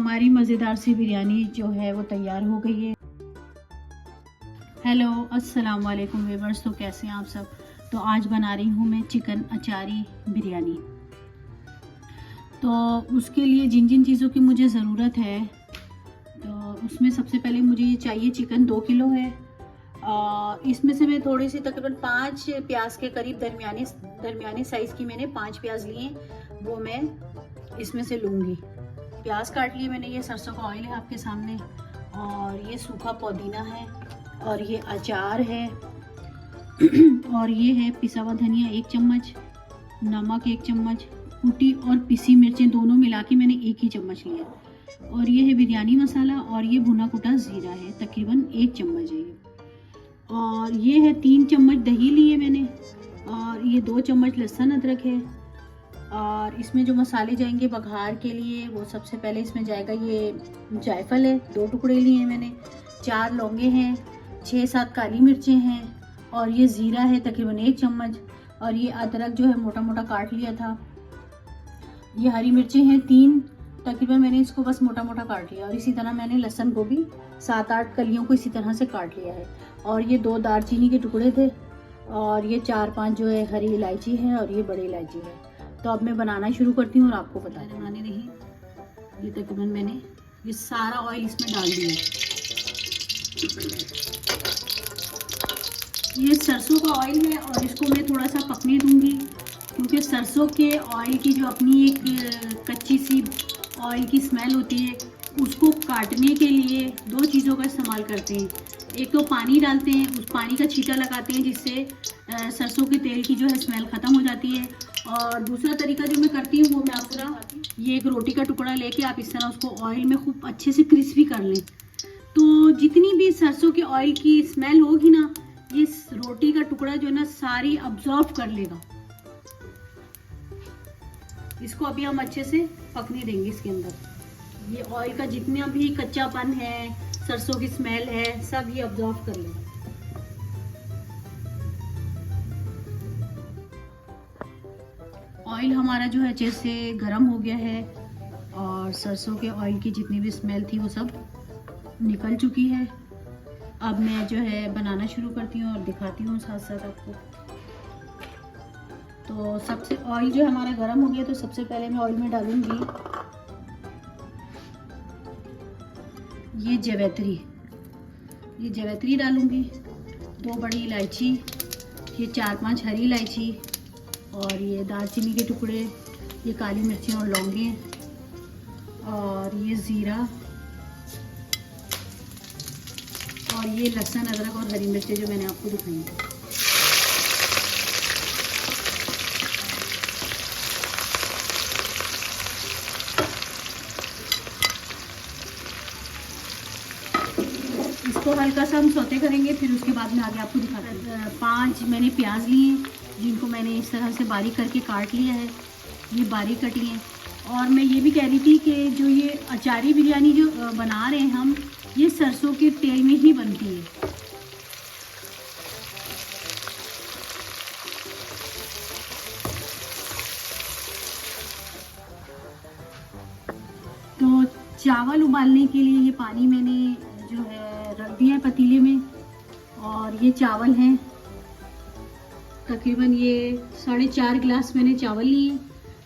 हमारी मज़ेदार सी बिरयानी जो है वो तैयार हो गई है। हेलो अस्सलाम वालेकुम व्यूअर्स, तो कैसे हैं आप सब। तो आज बना रही हूँ मैं चिकन अचारी बिरयानी। तो उसके लिए जिन जिन चीज़ों की मुझे ज़रूरत है, तो उसमें सबसे पहले मुझे ये चाहिए चिकन 2 किलो है। इसमें से मैं थोड़ी सी तकरीबन 5 प्याज के करीब दरमियाने साइज़ की मैंने 5 प्याज लिए, वो मैं इसमें से लूँगी। प्याज काट लिए मैंने। ये सरसों का ऑयल है आपके सामने, और ये सूखा पुदीना है, और ये अचार है और ये है पिसा हुआ धनिया 1 चम्मच, नमक 1 चम्मच, कुटी और पिसी मिर्चें दोनों मिला के मैंने 1 ही चम्मच लिया, और ये है बिरयानी मसाला, और ये भुना कुटा ज़ीरा है, तकरीबन 1 चम्मच है ये। और ये है 3 चम्मच दही लिए मैंने, और ये 2 चम्मच लहसुन अदरक है। और इसमें जो मसाले जाएंगे बघार के लिए, वो सबसे पहले इसमें जाएगा ये जायफल है, 2 टुकड़े लिए हैं मैंने, 4 लौंगे हैं, 6-7 काली मिर्चें हैं, और ये ज़ीरा है तकरीबन 1 चम्मच, और ये अदरक जो है मोटा मोटा काट लिया था। ये हरी मिर्चें हैं 3, तकरीबन मैंने इसको बस मोटा मोटा काट लिया। और इसी तरह मैंने लहसुन को भी 7-8 कलियों को इसी तरह से काट लिया है। और ये 2 दालचीनी के टुकड़े थे, और ये 4-5 जो है हरी इलायची है, और ये बड़ी इलायची है। तो अब मैं बनाना शुरू करती हूँ और आपको बनाने नहीं। ये तकरीबन मैंने ये सारा ऑयल इसमें डाल दिया। ये सरसों का ऑयल है, और इसको मैं थोड़ा सा पकने दूंगी, क्योंकि सरसों के ऑयल की जो अपनी एक कच्ची सी ऑयल की स्मेल होती है, उसको काटने के लिए 2 चीज़ों का इस्तेमाल करते हैं। एक तो पानी डालते हैं, उस पानी का छींटा लगाते हैं, जिससे सरसों के तेल की जो है स्मेल ख़त्म हो जाती है। और दूसरा तरीका जो मैं करती हूँ वो मैं आपको बताती हूँ। ये एक रोटी का टुकड़ा लेके आप इस तरह उसको ऑयल में खूब अच्छे से क्रिस्पी कर लें, तो जितनी भी सरसों के ऑयल की स्मेल होगी ना, ये रोटी का टुकड़ा जो है ना सारी अब्जॉर्ब कर लेगा। इसको अभी हम अच्छे से पकने देंगे इसके अंदर। ये ऑयल का जितना भी कच्चापन है, सरसों की स्मेल है, सब ये अब्जॉर्ब कर लेगा। ऑयल हमारा जो है अच्छे से गर्म हो गया है, और सरसों के ऑयल की जितनी भी स्मेल थी वो सब निकल चुकी है। अब मैं जो है बनाना शुरू करती हूँ और दिखाती हूँ साथ साथ आपको। तो सबसे ऑयल जो हमारा गर्म हो गया, तो सबसे पहले मैं ऑयल में डालूंगी ये जवैत्री डालूंगी, 2 बड़ी इलायची, ये 4-5 हरी इलायची, और ये दालचीनी के टुकड़े, ये काली मिर्चें और लौंगे, और ये ज़ीरा, और ये लहसुन अदरक और हरी मिर्चें जो मैंने आपको दिखाई हैं। इसको हल्का सा हम सौते करेंगे, फिर उसके बाद में आगे आपको दिखाते हैं। 5 मैंने प्याज लिए, जिनको मैंने इस तरह से बारीक करके काट लिया है, ये बारीक कटी हैं। और मैं ये भी कह रही थी कि जो ये अचारी बिरयानी जो बना रहे हैं हम, ये सरसों के तेल में ही बनती है। तो चावल उबालने के लिए ये पानी मैंने जो है रख दिया है पतीले में, और ये चावल हैं तकरीबन ये 4.5 गिलास मैंने चावल लिए।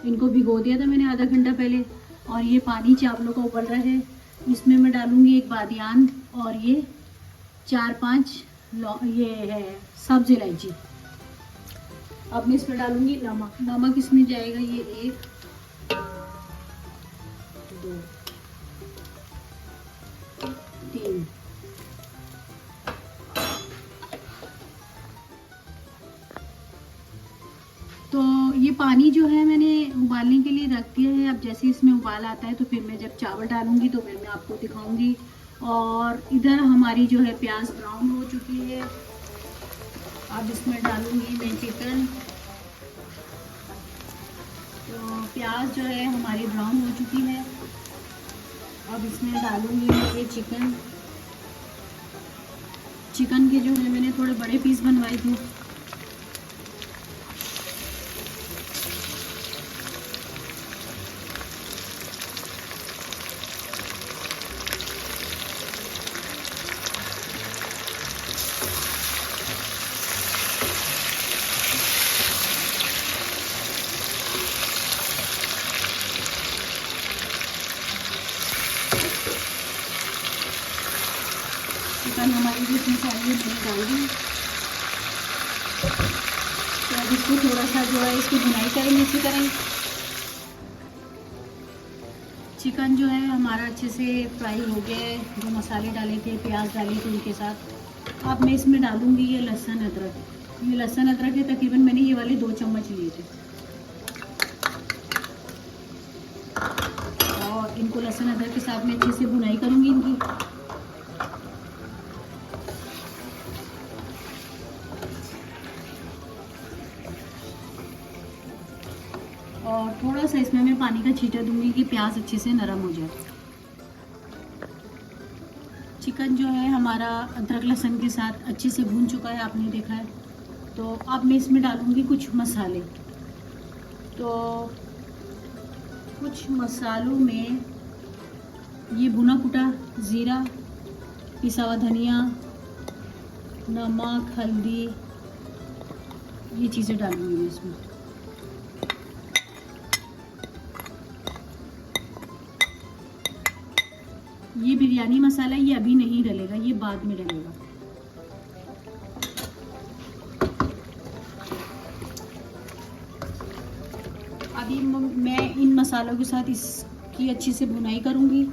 इनको भिगो दिया था मैंने आधा घंटा पहले, और ये पानी चावलों का उबल रहा है। इसमें मैं डालूंगी 1 बादियान, और ये 4-5 ये है सब्ज़ इलायची। अब मैं इसमें डालूंगी नमक इसमें जाएगा ये 1, 2, 3। तो ये पानी जो है मैंने उबालने के लिए रख दिया है। अब जैसे इसमें उबाल आता है, तो फिर मैं जब चावल डालूंगी तो फिर मैं आपको दिखाऊंगी। और इधर हमारी जो है प्याज ब्राउन हो चुकी है। अब इसमें डालूंगी मैं चिकन। तो प्याज जो है हमारी ब्राउन हो चुकी है। अब इसमें डालूंगी मैं ये चिकन के जो है मैंने थोड़े बड़े पीस बनवाए थे। चिकन हमारी भी इसमें सारी मैंने डाल दी। तो अब इसको थोड़ा सा जो है इसकी भुनाई करेंगे इसी तरह। चिकन जो है हमारा अच्छे से फ्राई हो गया है। जो मसाले डाले थे, प्याज डाली थी उनके साथ। अब मैं इसमें डालूँगी ये लहसुन अदरक। ये लहसुन अदरक है तकरीबन मैंने ये वाले 2 चम्मच लिए थे। और इनको लहसुन अदरक के साथ में अच्छे से भुनाई करूँगी इनकी। और थोड़ा सा इसमें मैं पानी का छींटा दूंगी कि प्याज अच्छे से नरम हो जाए। चिकन जो है हमारा अदरक लहसुन के साथ अच्छे से भून चुका है, आपने देखा है। तो अब मैं इसमें डालूंगी कुछ मसाले। तो कुछ मसालों में ये भुना कुटा ज़ीरा, पिसा हुआ धनिया, नमक, हल्दी, ये चीज़ें डालूंगी मैं इसमें। ये बिरयानी मसाला ये अभी नहीं डलेगा, ये बाद में डलेगा। अभी मैं इन मसालों के साथ इसकी अच्छी से भुनाई करूँगी,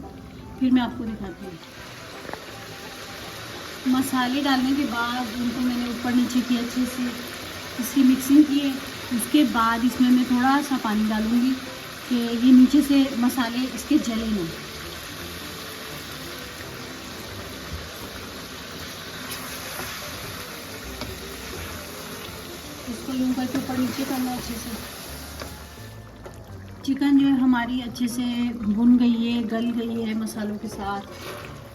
फिर मैं आपको दिखाती हूँ। मसाले डालने के बाद उनको मैंने ऊपर नीचे किया, अच्छे से इसकी मिक्सिंग की है। उसके बाद इसमें मैं थोड़ा सा पानी डालूँगी कि ये नीचे से मसाले इसके जले नहीं। इसको यूँ करके ऊपर नीचे करना अच्छे से। चिकन जो है हमारी अच्छे से भुन गई है, गल गई है मसालों के साथ।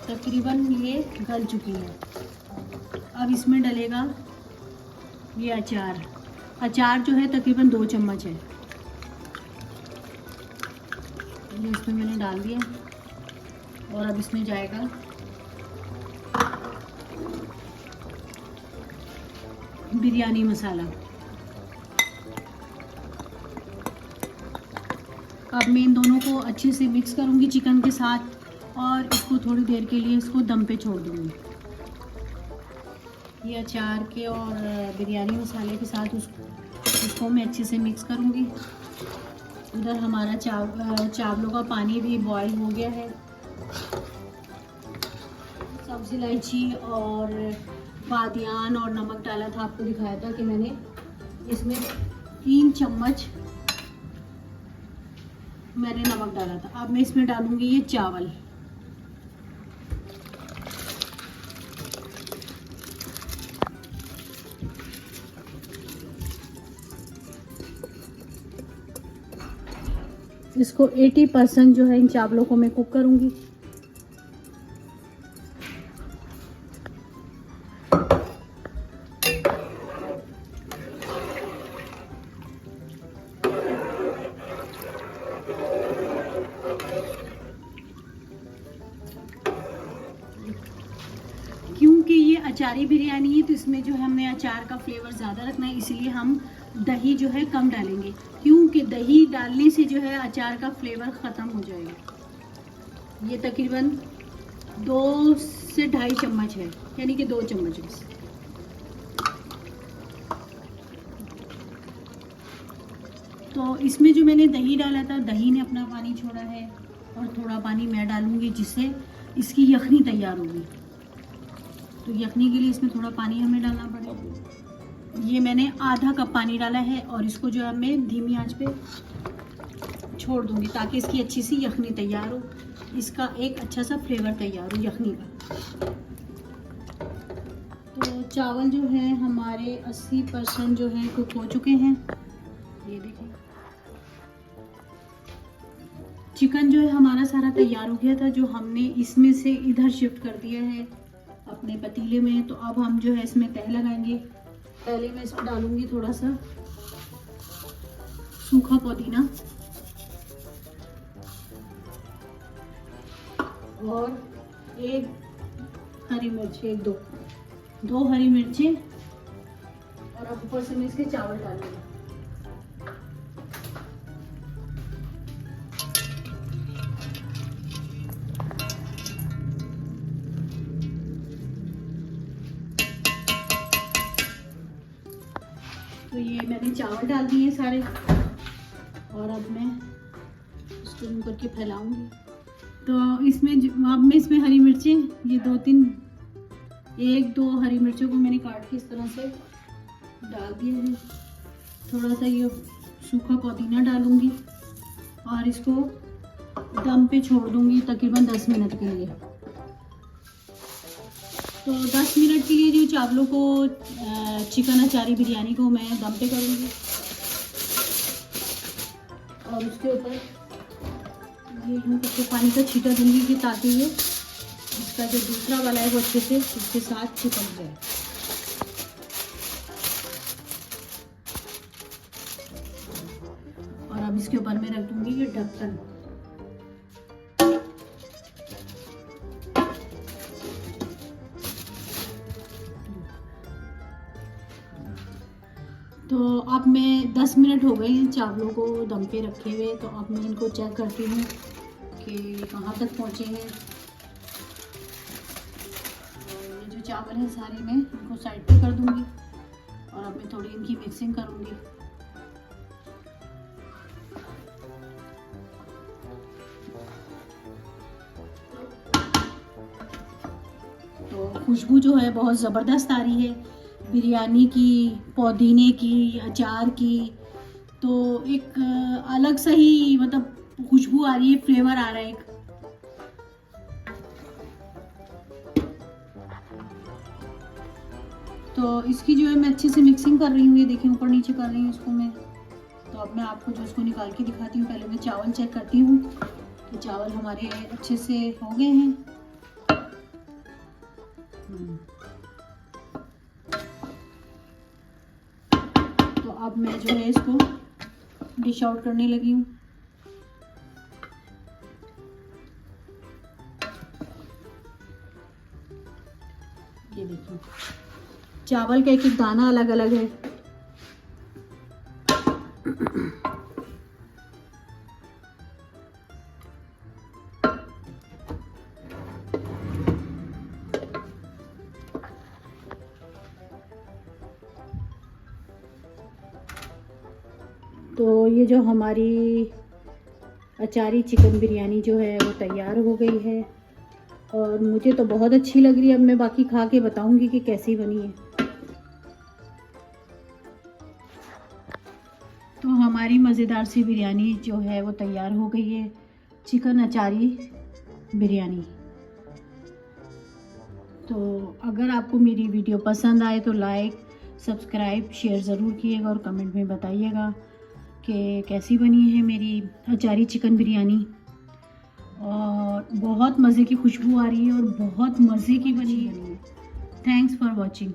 तकरीबन ये गल चुकी है। अब इसमें डलेगा ये अचार। अचार जो है तकरीबन 2 चम्मच है। ये इसमें मैंने डाल दिया। और अब इसमें जाएगा बिरयानी मसाला। अब मैं इन दोनों को अच्छे से मिक्स करूंगी चिकन के साथ और इसको थोड़ी देर के लिए इसको दम पे छोड़ दूंगी। ये अचार के और बिरयानी मसाले के साथ उसको मैं अच्छे से मिक्स करूंगी। उधर हमारा चावलों का पानी भी बॉईल हो गया है। सब्ज़ इलायची और बादियान और नमक डाला था, आपको दिखाया था कि मैंने इसमें 3 चम्मच मैंने नमक डाला था। अब मैं इसमें डालूंगी ये चावल। इसको 80% जो है इन चावलों को मैं कुक करूंगी। क्योंकि ये अचारी बिरयानी है तो इसमें जो है हमें अचार का फ्लेवर ज़्यादा रखना है, इसलिए हम दही जो है कम डालेंगे। क्योंकि दही डालने से जो है अचार का फ्लेवर ख़त्म हो जाएगा। ये तकरीबन 2 से 2.5 चम्मच है, यानी कि 2 चम्मच बस। तो इसमें जो मैंने दही डाला था, दही ने अपना पानी छोड़ा है और थोड़ा पानी मैं डालूँगी जिससे इसकी यखनी तैयार होगी। तो यखनी के लिए इसमें थोड़ा पानी हमें डालना पड़ेगा। ये मैंने आधा कप पानी डाला है और इसको जो है मैं धीमी आंच पे छोड़ दूंगी ताकि इसकी अच्छी सी यखनी तैयार हो, इसका एक अच्छा सा फ्लेवर तैयार हो यखनी का। तो चावल जो है हमारे 80% जो है कुक हो चुके हैं। ये देखिए चिकन जो है हमारा सारा तैयार हो गया था, जो हमने इसमें से इधर शिफ्ट कर दिया है अपने पतीले में। तो अब हम जो है इसमें तह लगाएंगे। पहले मैं इसमें डालूंगी थोड़ा सा सूखा पुदीना और 1 हरी मिर्च, 2 हरी मिर्चें, और अब ऊपर से मैं इसके चावल डालूंगी। ये मैंने चावल डाल दिए सारे और अब मैं इसको यूँ करके फैलाऊंगी। तो इसमें अब मैं इसमें हरी मिर्चें ये 1-2 हरी मिर्चों को मैंने काट के इस तरह से डाल दिया है। थोड़ा सा ये सूखा पुदीना डालूंगी और इसको दम पे छोड़ दूंगी तकरीबन 10 मिनट के लिए। तो 10 मिनट के लिए जो चावलों को चिकन अचारी बिरयानी को मैं दम पे करूँगी और उसके ऊपर ये यूँ करके पानी का छींटा दूंगी कि ताकि ये इसका जो दूसरा वाला है वो अच्छे से इसके साथ चिपक जाए। और अब इसके ऊपर मैं रख दूंगी ये ढक्कन। तो अब मैं 10 मिनट हो गए हैं चावलों को दम पे रखे हुए। तो अब मैं इनको चेक करती हूँ कि कहाँ तक पहुँचे हैं। और ये जो चावल है सारे मैं इनको साइड पे कर दूँगी और अब मैं थोड़ी इनकी मिक्सिंग करूँगी। तो खुशबू जो है बहुत ज़बरदस्त आ रही है बिरयानी की, पुदीने की, अचार की। तो एक अलग सा ही मतलब खुशबू आ रही है, फ्लेवर आ रहा है एक। तो इसकी जो है मैं अच्छे से मिक्सिंग कर रही हूँ। ये देखिए ऊपर नीचे कर रही हूँ इसको मैं। तो अब मैं आपको जो इसको निकाल के दिखाती हूँ। पहले मैं चावल चेक करती हूँ। तो चावल हमारे अच्छे से हो गए हैं। तो अब मैं जो है इसको डिश आउट करने लगी हूँ। ये देखिए चावल का एक एक दाना अलग अलग है। तो ये जो हमारी अचारी चिकन बिरयानी जो है वो तैयार हो गई है और मुझे तो बहुत अच्छी लग रही है। अब मैं बाकी खा के बताऊंगी कि कैसी बनी है। तो हमारी मज़ेदार सी बिरयानी जो है वो तैयार हो गई है, चिकन अचारी बिरयानी। तो अगर आपको मेरी वीडियो पसंद आए तो लाइक, सब्सक्राइब, शेयर ज़रूर कीजिएगा और कमेंट में बताइएगा कि कैसी बनी है मेरी अचारी चिकन बिरयानी। और बहुत मज़े की खुशबू आ रही है और बहुत मज़े की बनी है। Thanks for watching.